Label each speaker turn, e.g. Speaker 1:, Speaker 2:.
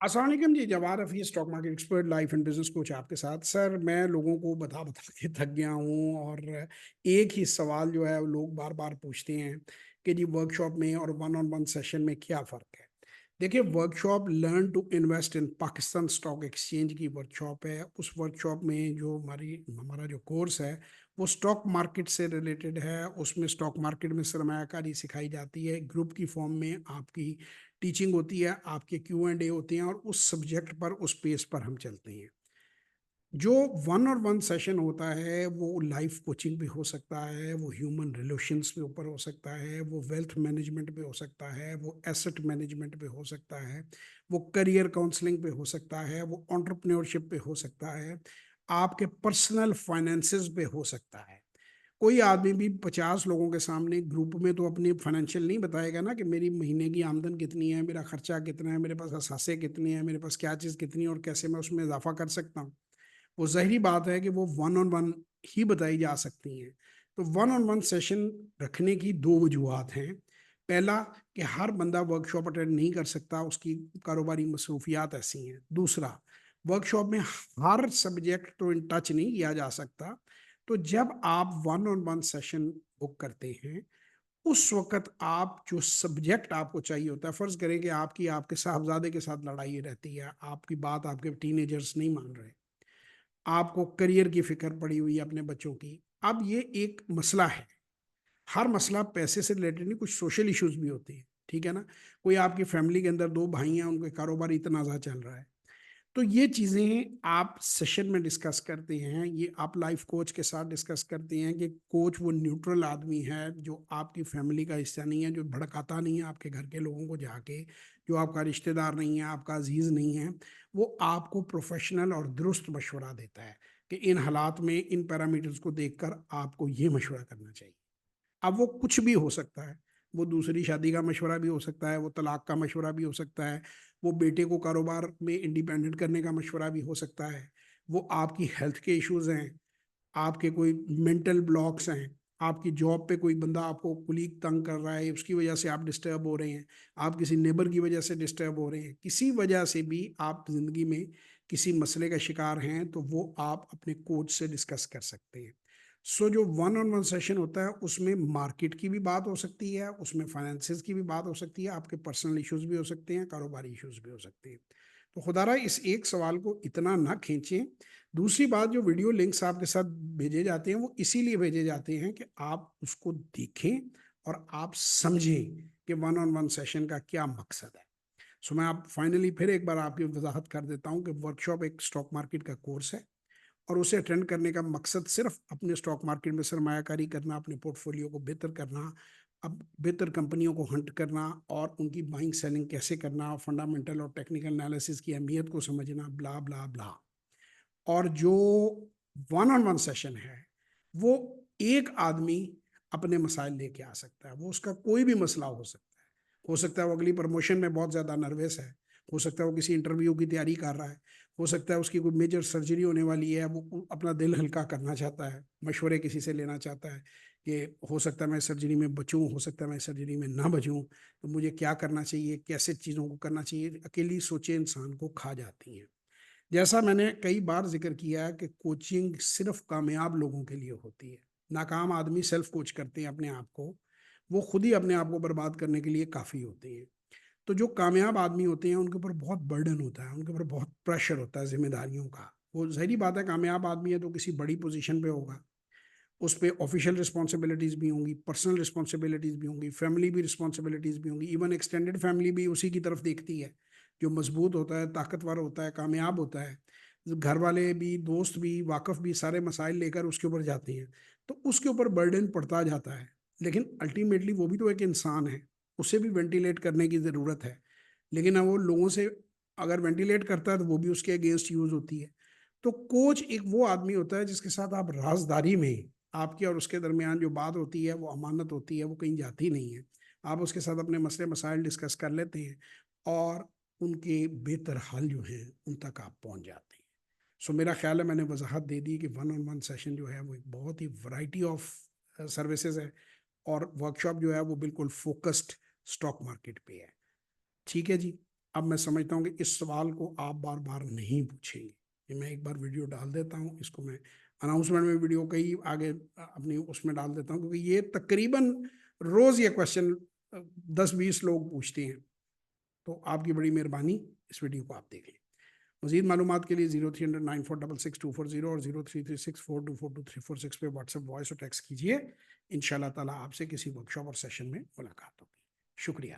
Speaker 1: अस्सलाम वालेकुम जी। Jawahar Rafi, stock market expert, life and business coach आपके साथ। सर, मैं लोगों को बता बता के थक गया हूँ और एक ही सवाल जो है वो लोग बार बार पूछते हैं कि जी वर्कशॉप में और वन ऑन वन सेशन में क्या फ़र्क है। देखिए, workshop learn to invest in Pakistan stock exchange की वर्कशॉप है। उस वर्कशॉप में जो हमारा जो कोर्स है वो स्टॉक मार्केट से रिलेटेड है। उसमें स्टॉक मार्केट में सरमायाकारी सिखाई जाती है, ग्रुप की फॉर्म में आपकी टीचिंग होती है, आपके Q&A होते हैं और उस सब्जेक्ट पर, उस पेज पर हम चलते हैं। जो वन और वन सेशन होता है वो लाइफ कोचिंग भी हो सकता है, वो ह्यूमन रिलेशंस के ऊपर हो सकता है, वो वेल्थ मैनेजमेंट पे हो सकता है, वो एसेट मैनेजमेंट पे हो सकता है, वो करियर काउंसलिंग पे हो सकता है, वो एंटरप्रेन्योरशिप पे हो सकता है, आपके पर्सनल फाइनेंसेस पे हो सकता है। कोई आदमी भी 50 लोगों के सामने ग्रुप में तो अपनी फाइनेंशियल नहीं बताएगा ना कि मेरी महीने की आमदन कितनी है, मेरा खर्चा कितना है, मेरे पास असासे कितने हैं, मेरे पास क्या चीज़ कितनी है और कैसे मैं उसमें इजाफा कर सकता हूँ। वो ज़ाहिरी बात है कि वो वन ऑन वन ही बताई जा सकती हैं। तो वन ऑन वन सेशन रखने की दो वजूहत हैं। पहला, कि हर बंदा वर्कशॉप अटेंड नहीं कर सकता, उसकी कारोबारी मसरूफियात ऐसी हैं। दूसरा, वर्कशॉप में हर सब्जेक्ट तो इन टच नहीं किया जा सकता। तो जब आप one on one session book करते हैं, उस वक़्त आप जो सब्जेक्ट आपको चाहिए होता है, फ़र्ज़ करें कि आपकी आपके साहबज़ादे के साथ लड़ाई रहती है, आपकी बात आपके टीनेजर्स नहीं मान रहे, आपको करियर की फ़िक्र पड़ी हुई है अपने बच्चों की। अब ये एक मसला है, हर मसला पैसे से रिलेटेड नहीं, कुछ सोशल इश्यूज़ भी होते हैं, ठीक है ना? कोई आपकी फ़ैमिली के अंदर 2 भाई हैं, उनके कारोबारी तनाज़ा चल रहा है। तो ये चीज़ें आप सेशन में डिस्कस करते हैं, ये आप लाइफ कोच के साथ डिस्कस करते हैं कि कोच वो न्यूट्रल आदमी है जो आपकी फैमिली का हिस्सा नहीं है, जो भड़काता नहीं है आपके घर के लोगों को जाके, जो आपका रिश्तेदार नहीं है, आपका अजीज़ नहीं है। वो आपको प्रोफेशनल और दुरुस्त मशवरा देता है कि इन हालात में इन पैरामीटर्स को देखकर आपको ये मशवरा करना चाहिए। अब वो कुछ भी हो सकता है, वो दूसरी शादी का मशवरा भी हो सकता है, वो तलाक का मशवरा भी हो सकता है, वो बेटे को कारोबार में इंडिपेंडेंट करने का मशवरा भी हो सकता है, वो आपकी हेल्थ के इश्यूज़ हैं, आपके कोई मेंटल ब्लॉक्स हैं, आपकी जॉब पे कोई बंदा आपको कुलीग तंग कर रहा है, उसकी वजह से आप डिस्टर्ब हो रहे हैं, आप किसी नेबर की वजह से डिस्टर्ब हो रहे हैं, किसी वजह से भी आप ज़िंदगी में किसी मसले का शिकार हैं, तो वो आप अपने कोच से डिस्कस कर सकते हैं। सो जो वन ऑन वन सेशन होता है उसमें मार्केट की भी बात हो सकती है, उसमें फाइनेंसेस की भी बात हो सकती है, आपके पर्सनल इश्यूज़ भी हो सकते हैं, कारोबारी इश्यूज़ भी हो सकते हैं। तो खुदारा इस एक सवाल को इतना ना खींचें। दूसरी बात, जो वीडियो लिंक्स आपके साथ भेजे जाते हैं वो इसीलिए भेजे जाते हैं कि आप उसको देखें और आप समझें कि वन ऑन वन सेशन का क्या मकसद है। सो मैं आप फाइनली फिर एक बार आपकी वजाहत कर देता हूँ कि वर्कशॉप एक स्टॉक मार्केट का कोर्स है और उसे अटेंड करने का मकसद सिर्फ अपने स्टॉक मार्केट में सरमायाकारी करना, अपने पोर्टफोलियो को बेहतर करना, अब बेहतर कंपनियों को हंट करना और उनकी बाइंग सेलिंग कैसे करना, फंडामेंटल और टेक्निकल एनालिसिस की अहमियत को समझना, ब्ला ब्ला ब्ला। और जो वन ऑन वन सेशन है वो एक आदमी अपने मसाइल लेके आ सकता है, वो उसका कोई भी मसला हो सकता है। हो सकता है वो अगली प्रमोशन में बहुत ज़्यादा नर्वस है, हो सकता है वो किसी इंटरव्यू की तैयारी कर रहा है, हो सकता है उसकी कोई मेजर सर्जरी होने वाली है, वो अपना दिल हल्का करना चाहता है, मशवरे किसी से लेना चाहता है कि हो सकता है मैं सर्जरी में बचूं, हो सकता है मैं सर्जरी में ना बचूं, तो मुझे क्या करना चाहिए, कैसे चीज़ों को करना चाहिए। अकेली सोचें इंसान को खा जाती हैं। जैसा मैंने कई बार जिक्र किया है कि कोचिंग सिर्फ कामयाब लोगों के लिए होती है। नाकाम आदमी सेल्फ कोच करते हैं अपने आप को, वो खुद ही अपने आप को बर्बाद करने के लिए काफ़ी होते हैं। तो जो कामयाब आदमी होते हैं उनके ऊपर बहुत बर्डन होता है, उनके ऊपर बहुत प्रेशर होता है जिम्मेदारियों का। वो ज़ाहिरी बात है, कामयाब आदमी है तो किसी बड़ी पोजीशन पे होगा, उस पे ऑफिशियल रिस्पॉन्सिबिलिटीज़ भी होंगी, पर्सनल रिस्पॉन्सिबिलिटीज़ भी होंगी, फैमिली भी रिस्पॉन्सिबिलिटीज़ भी होंगी, इवन एक्सटेंडेड फैमिली भी उसी की तरफ देखती है। जो मजबूत होता है, ताकतवर होता है, कामयाब होता है, घर वाले भी, दोस्त भी, वाकफ़ भी सारे मसाइल लेकर उसके ऊपर जाते हैं, तो उसके ऊपर बर्डन पड़ता जाता है। लेकिन अल्टीमेटली वो भी तो एक इंसान है, उसे भी वेंटिलेट करने की ज़रूरत है। लेकिन अब वो लोगों से अगर वेंटिलेट करता है तो वो भी उसके अगेंस्ट यूज़ होती है। तो कोच एक वो आदमी होता है जिसके साथ आप राज़दारी में, आपकी और उसके दरमियान जो बात होती है वो अमानत होती है, वो कहीं जाती नहीं है। आप उसके साथ अपने मसले मसाइल डिस्कस कर लेते हैं और उनके बेहतर हल जो हैं उन तक आप पहुंच जाते हैं। सो मेरा ख्याल है मैंने वजाहत दे दी कि वन ऑन वन सेशन जो है वो एक बहुत ही वैरायटी ऑफ सर्विसेज है और वर्कशॉप जो है वो बिल्कुल फोकस्ड स्टॉक मार्केट पे है। ठीक है जी। اب میں سمجھتا ہوں کہ اس سوال کو آپ بار بار نہیں پوچھیں گے. یہ میں ایک بار ویڈیو ڈال دیتا ہوں, اس کو میں اناؤنسمنٹ میں ویڈیو کئی آگے اپنی اس میں ڈال دیتا ہوں, کیونکہ یہ تقریباً روز یہ کوشچن 10-20 لوگ پوچھتے ہیں. تو آپ کی بڑی مہربانی, اس ویڈیو کو آپ دیکھیں. مزید معلومات کے لیے 030094666240 اور 0336424246 پہ واٹس ایپ وائس اور ٹیکسٹ کیجیے. ان شاء اللہ تعالیٰ آپ سے کسی ورکشاپ اور سیشن میں ملاقات ہوگی. شکریہ.